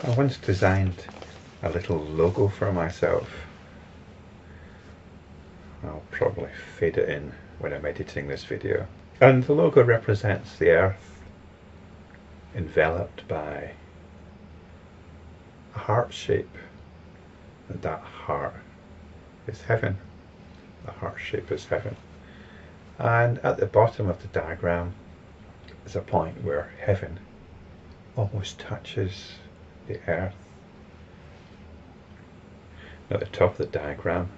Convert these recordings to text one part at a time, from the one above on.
I once designed a little logo for myself. I'll probably fade it in when I'm editing this video. And the logo represents the earth enveloped by a heart shape, and that heart is heaven. The heart shape is heaven. And at the bottom of the diagram is a point where heaven almost touches the earth. At the top of the diagram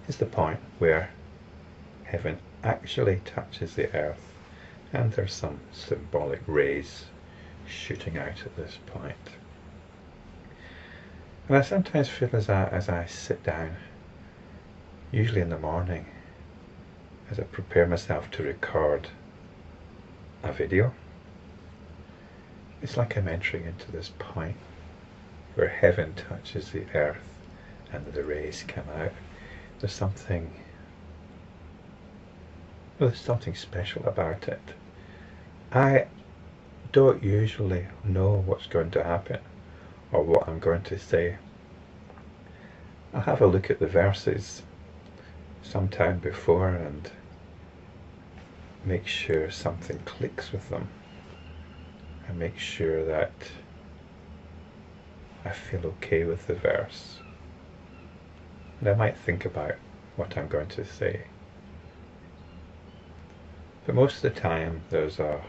is the point where heaven actually touches the earth, and there's some symbolic rays shooting out at this point. And I sometimes feel as I sit down, usually in the morning, as I prepare myself to record a video, it's like I'm entering into this point where heaven touches the earth and the rays come out. There's something special about it. I don't usually know what's going to happen or what I'm going to say. I'll have a look at the verses sometime before and make sure something clicks with them, and make sure that I feel okay with the verse. And I might think about what I'm going to say. But most of the time there's a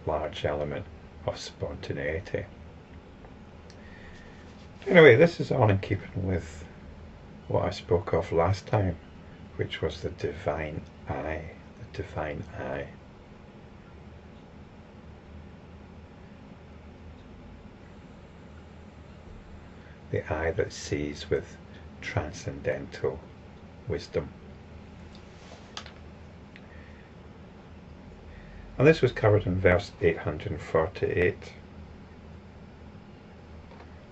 large element of spontaneity. Anyway, this is all in keeping with what I spoke of last time, which was the divine eye. The divine eye. The eye that sees with transcendental wisdom. And this was covered in verse 848.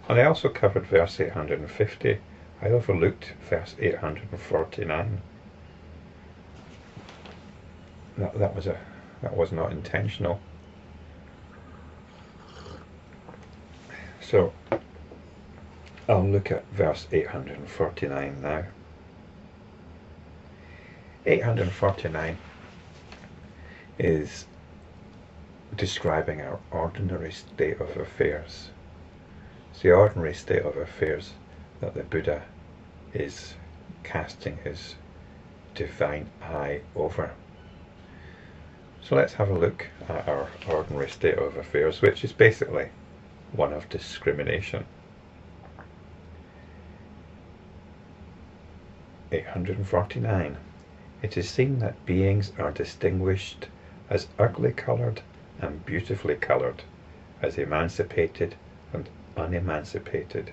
And I also covered verse 850. I overlooked verse 849. That was not intentional. So I'll look at verse 849 now. 849 is describing our ordinary state of affairs. It's the ordinary state of affairs that the Buddha is casting his divine eye over. So let's have a look at our ordinary state of affairs, which is basically one of discrimination. 849. It is seen that beings are distinguished as ugly coloured and beautifully coloured, as emancipated and un-emancipated,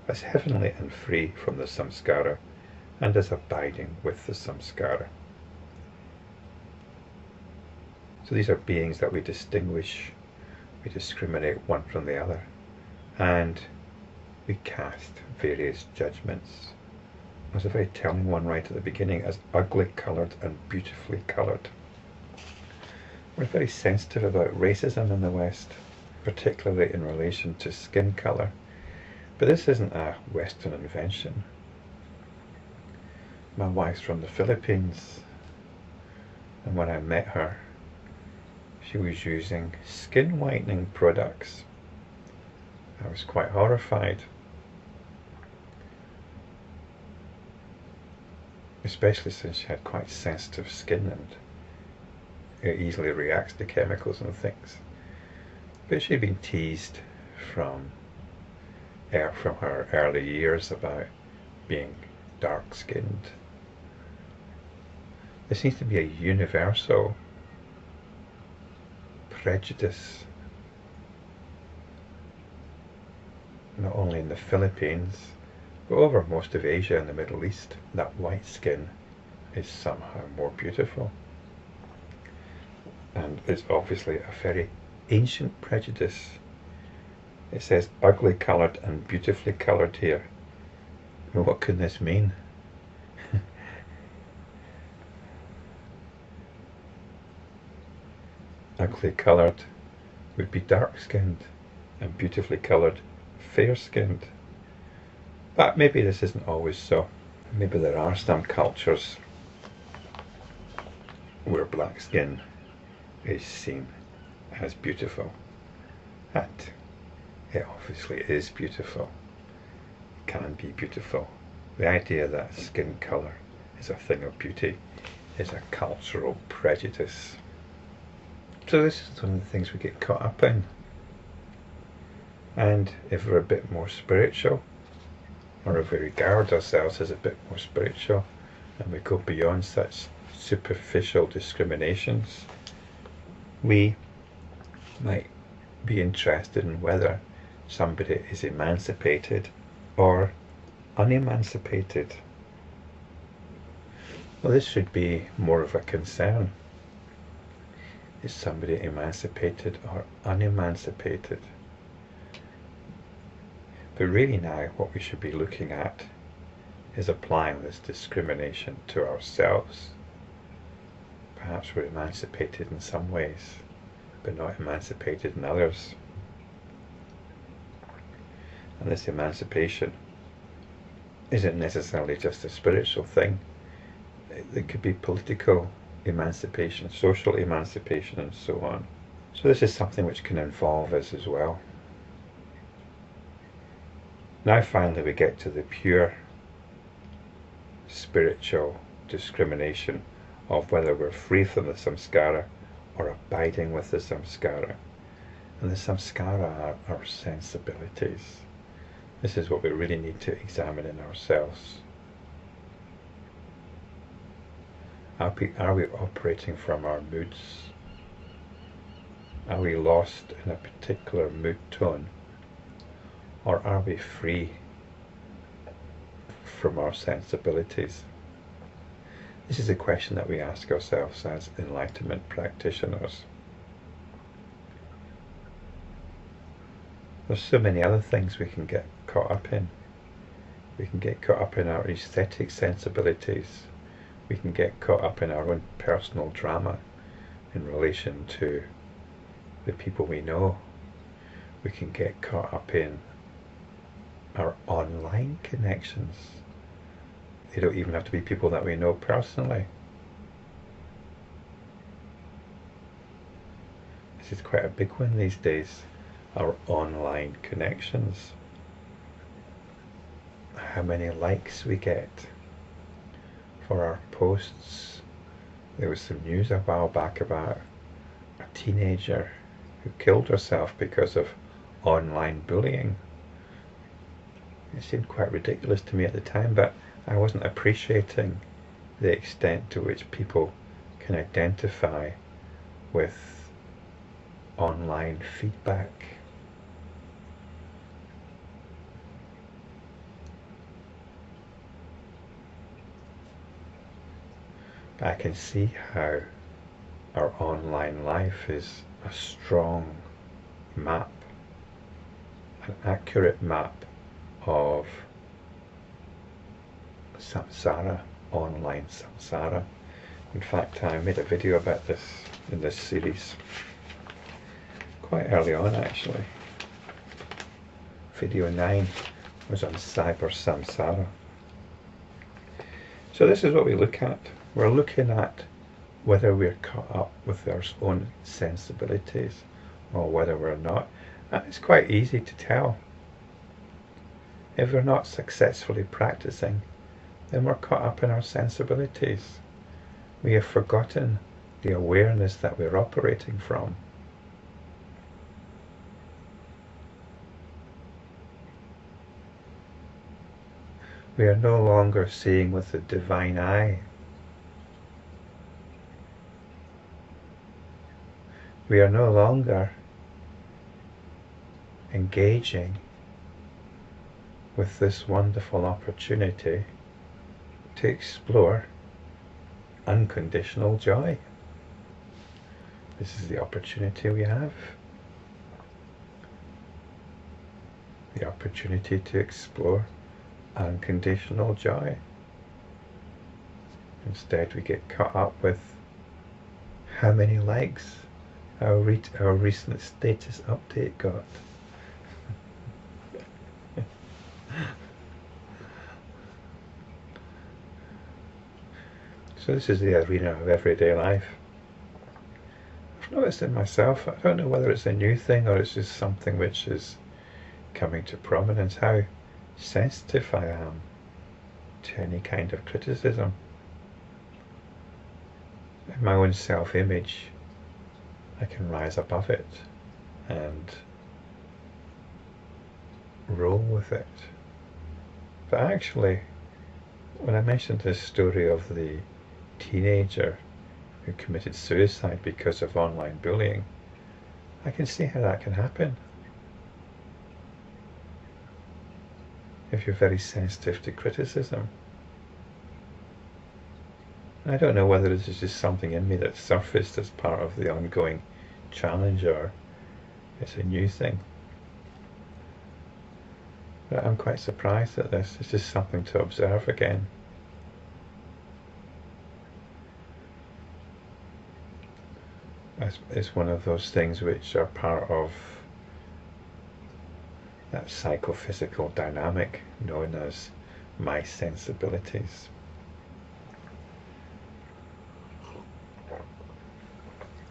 as heavenly and free from the samskara, and as abiding with the samskara. So these are beings that we distinguish, we discriminate one from the other, and we cast various judgments. There's a very telling one right at the beginning, as ugly coloured and beautifully coloured. We're very sensitive about racism in the West, particularly in relation to skin colour. But this isn't a Western invention. My wife's from the Philippines, and when I met her, she was using skin whitening products. I was quite horrified, especially since she had quite sensitive skin and it easily reacts to chemicals and things. But she'd been teased from her early years about being dark-skinned. There seems to be a universal prejudice, not only in the Philippines, but over most of Asia and the Middle East, that white skin is somehow more beautiful. And it's obviously a very ancient prejudice. It says ugly coloured and beautifully coloured here. Well, what can this mean? Ugly coloured would be dark skinned, and beautifully coloured fair-skinned. But maybe this isn't always so. Maybe there are some cultures where black skin is seen as beautiful. And it obviously is beautiful, can be beautiful. The idea that skin colour is a thing of beauty is a cultural prejudice. So this is one of the things we get caught up in. And if we're a bit more spiritual, or if we regard ourselves as a bit more spiritual, and we go beyond such superficial discriminations, we might be interested in whether somebody is emancipated or un-emancipated. Well, this should be more of a concern. Is somebody emancipated or un-emancipated? But really now what we should be looking at is applying this discrimination to ourselves. Perhaps we're emancipated in some ways, but not emancipated in others. And this emancipation isn't necessarily just a spiritual thing. It could be political emancipation, social emancipation, and so on. So this is something which can involve us as well. Now finally we get to the pure spiritual discrimination of whether we're free from the samskara or abiding with the samskara. And the samskara are our sensibilities. This is what we really need to examine in ourselves. Are we operating from our moods? Are we lost in a particular mood tone? Or are we free from our sensibilities? This is a question that we ask ourselves as enlightenment practitioners. There's so many other things we can get caught up in. We can get caught up in our aesthetic sensibilities. We can get caught up in our own personal drama in relation to the people we know. We can get caught up in our online connections. They don't even have to be people that we know personally. This is quite a big one these days, our online connections. How many likes we get for our posts. There was some news a while back about a teenager who killed herself because of online bullying. It seemed quite ridiculous to me at the time, but I wasn't appreciating the extent to which people can identify with online feedback. But I can see how our online life is a strong map, an accurate map of samsara, online samsara. In fact, I made a video about this in this series quite early on actually. Video 9 was on cyber samsara. So this is what we look at. We're looking at whether we're caught up with our own sensibilities or whether we're not. And it's quite easy to tell. If we're not successfully practicing, then we're caught up in our sensibilities. We have forgotten the awareness that we're operating from. We are no longer seeing with the divine eye. We are no longer engaging with this wonderful opportunity to explore unconditional joy. This is the opportunity we have. The opportunity to explore unconditional joy. Instead we get caught up with how many likes our recent status update got. So this is the arena of everyday life. I've noticed in myself, I don't know whether it's a new thing or it's just something which is coming to prominence, how sensitive I am to any kind of criticism. In my own self-image, I can rise above it and roll with it. But actually, when I mentioned this story of the teenager who committed suicide because of online bullying, I can see how that can happen. If you're very sensitive to criticism. And I don't know whether this is just something in me that surfaced as part of the ongoing challenge or it's a new thing. But I'm quite surprised at this. It's just something to observe again. It's one of those things which are part of that psychophysical dynamic known as my sensibilities.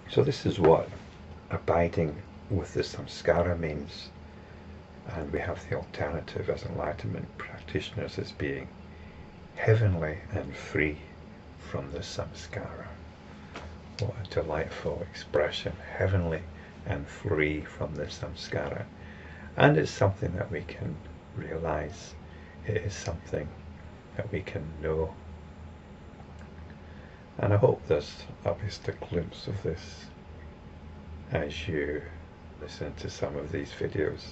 So this is what abiding with the samskara means, and we have the alternative as enlightenment practitioners as being heavenly and free from the samskara. What a delightful expression, heavenly and free from the samskara. And it's something that we can realize. It is something that we can know. And I hope there's at least a glimpse of this as you listen to some of these videos.